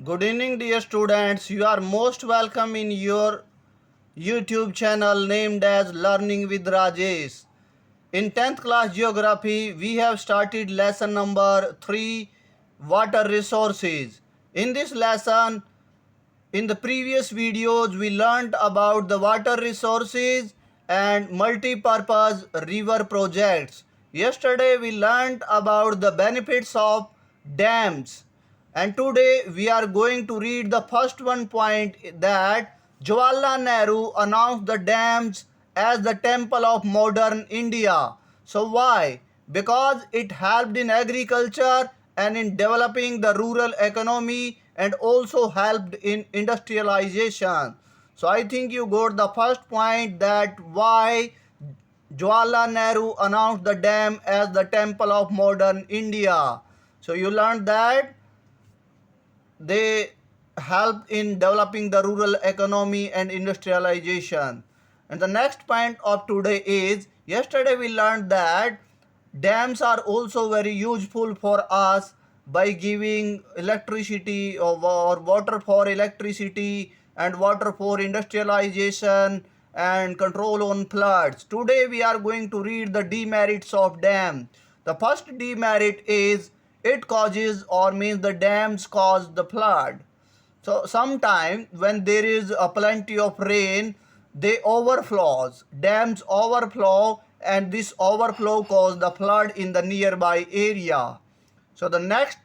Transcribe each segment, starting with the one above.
Good evening, dear students. You are most welcome in your YouTube channel named as Learning with Rajesh. In 10th class geography, we have started lesson number 3, water resources. In this lesson, in the previous videos, we learned about the water resources and multi-purpose river projects. Yesterday, we learned about the benefits of dams. And today, we are going to read the first one point that Jawaharlal Nehru announced the dams as the temple of modern India. So why? Because it helped in agriculture and in developing the rural economy and also helped in industrialization. So I think you got the first point that why Jawaharlal Nehru announced the dam as the temple of modern India. So you learned that they help in developing the rural economy and industrialization. And the next point of today is yesterday we learned that dams are also very useful for us by giving electricity or water for electricity and water for industrialization and control on floods. Today we are going to read the demerits of dam. The first demerit is it causes or means the dams cause the flood. So sometimes when there is a plenty of rain, they overflows. Dams overflow and this overflow cause the flood in the nearby area. So the next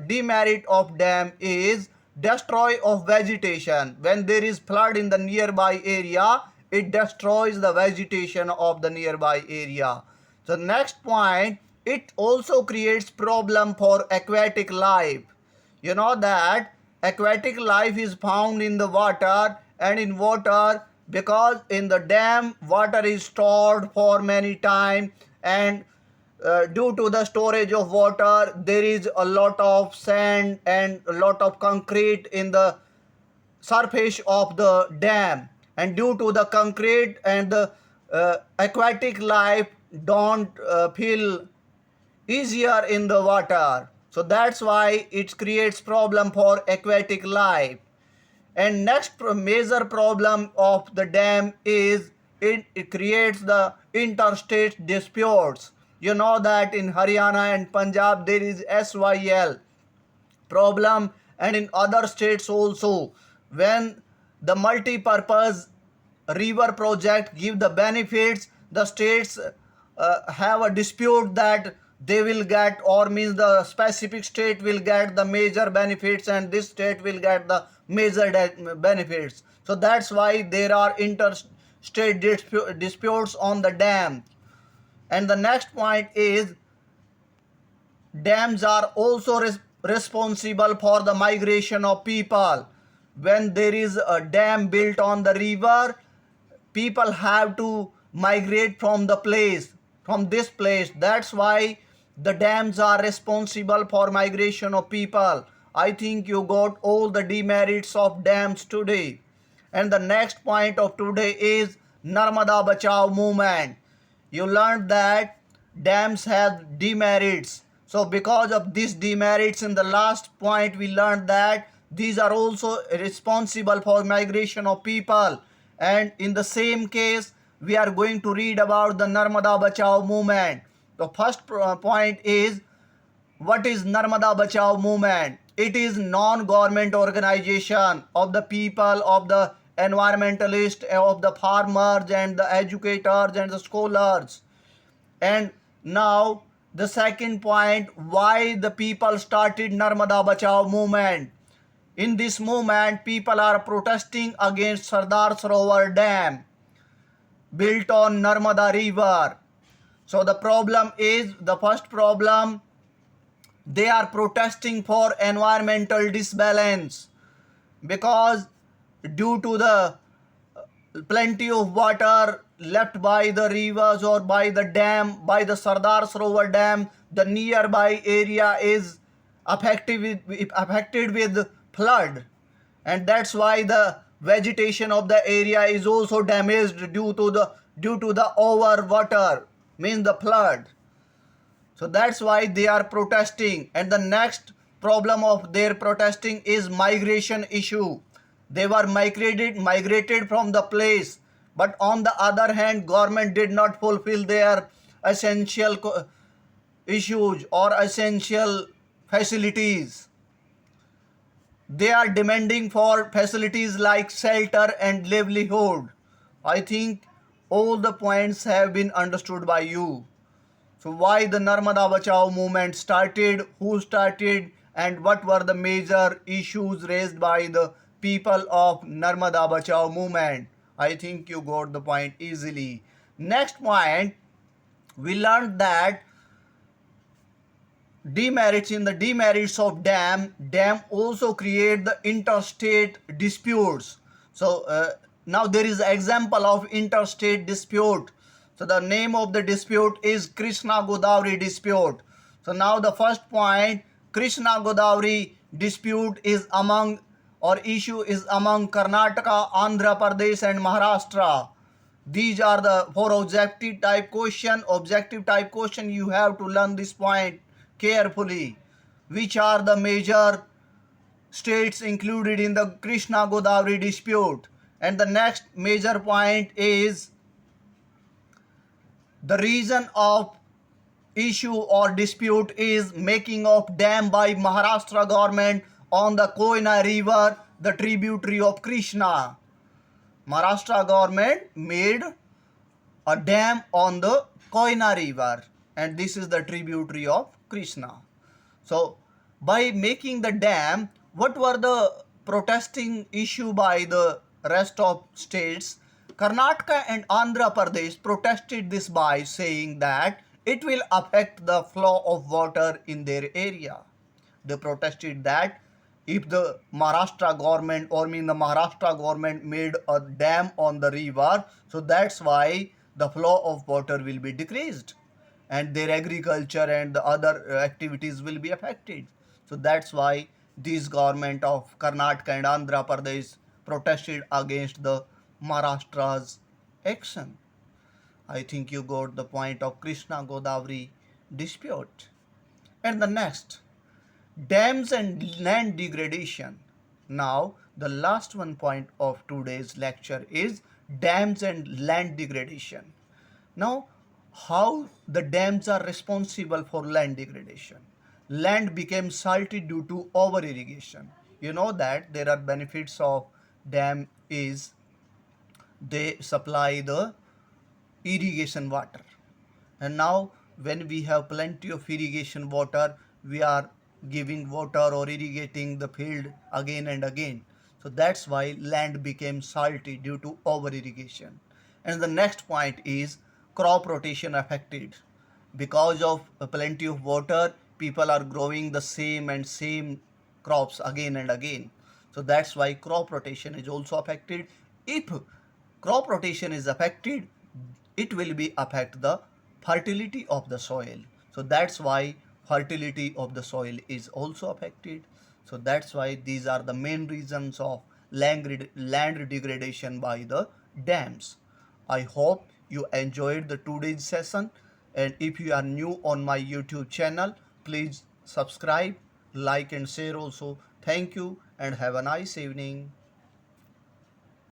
demerit of dam is destroy of vegetation. When there is flood in the nearby area, it destroys the vegetation of the nearby area. So next point, it also creates problem for aquatic life. You know that aquatic life is found in the water and in water because in the dam water is stored for many time and due to the storage of water there is a lot of sand and a lot of concrete in the surface of the dam, and due to the concrete and the aquatic life don't feel easier in the water, so that's why it creates problem for aquatic life. And next major problem of the dam is it creates the interstate disputes. You know that in Haryana and Punjab there is SYL problem, and in other states also when the multi-purpose river project give the benefits, the states have a dispute that they will get, or means the specific state will get the major benefits and this state will get the major benefits. So that's why there are interstate disputes on the dam. And the next point is dams are also responsible for the migration of people. When there is a dam built on the river, people have to migrate from the place, from this place. That's why the dams are responsible for migration of people. I think you got all the demerits of dams today. And the next point of today is Narmada Bachao movement. You learned that dams have demerits. So because of these demerits, in the last point we learned that these are also responsible for migration of people. And in the same case, we are going to read about the Narmada Bachao movement. The first point is, what is Narmada Bachao movement? It is non-government organization of the people, of the environmentalists, of the farmers and the educators and the scholars. And now the second point, why the people started Narmada Bachao movement. In this movement, people are protesting against Sardar Sarovar Dam built on Narmada River. So the problem is, the first problem, they are protesting for environmental disbalance because due to the plenty of water left by the rivers or by the dam, by the Sardar Sarovar Dam, the nearby area is affected with flood, and that's why the vegetation of the area is also damaged due to the over water, means the flood. So that's why they are protesting. And the next problem of their protesting is migration issue. They were migrated from the place, but on the other hand, government did not fulfill their essential issues or essential facilities. They are demanding for facilities like shelter and livelihood. I think all the points have been understood by you. So why the Narmada Bachao movement started, who started, and what were the major issues raised by the people of Narmada Bachao movement? I think you got the point easily. Next point, we learned that demerits in the demerits of dam also create the interstate disputes. So now there is example of interstate dispute. So the name of the dispute is Krishna Godavari dispute. So now the first point, Krishna Godavari dispute is among or issue is among Karnataka, Andhra Pradesh and Maharashtra. These are the for objective type question. Objective type question, you have to learn this point carefully. Which are the major states included in the Krishna Godavari dispute? And the next major point is the reason of issue or dispute is making of dam by Maharashtra government on the Koyna river, the tributary of Krishna. Maharashtra government made a dam on the Koyna river, and this is the tributary of Krishna. So by making the dam, what were the protesting issue by the rest of states? Karnataka and Andhra Pradesh protested this by saying that it will affect the flow of water in their area. They protested that if the Maharashtra government or mean the Maharashtra government made a dam on the river, so that's why the flow of water will be decreased and their agriculture and the other activities will be affected. So that's why this government of Karnataka and Andhra Pradesh protested against the Maharashtra's action. I think you got the point of Krishna Godavari dispute. And the next, dams and land degradation. Now, the last one point of today's lecture is dams and land degradation. Now, how the dams are responsible for land degradation. Land became salty due to over irrigation. You know that there are benefits of dam is they supply the irrigation water, and now when we have plenty of irrigation water, we are giving water or irrigating the field again and again. So that's why land became salty due to over irrigation. And the next point is crop rotation affected. Because of plenty of water, people are growing the same crops again and again. So that's why crop rotation is also affected. If crop rotation is affected, it will be affect the fertility of the soil. So that's why fertility of the soil is also affected. So that's why these are the main reasons of land degradation by the dams. I hope you enjoyed the today's session, and if you are new on my YouTube channel, please subscribe, like and share also. Thank you and have a nice evening.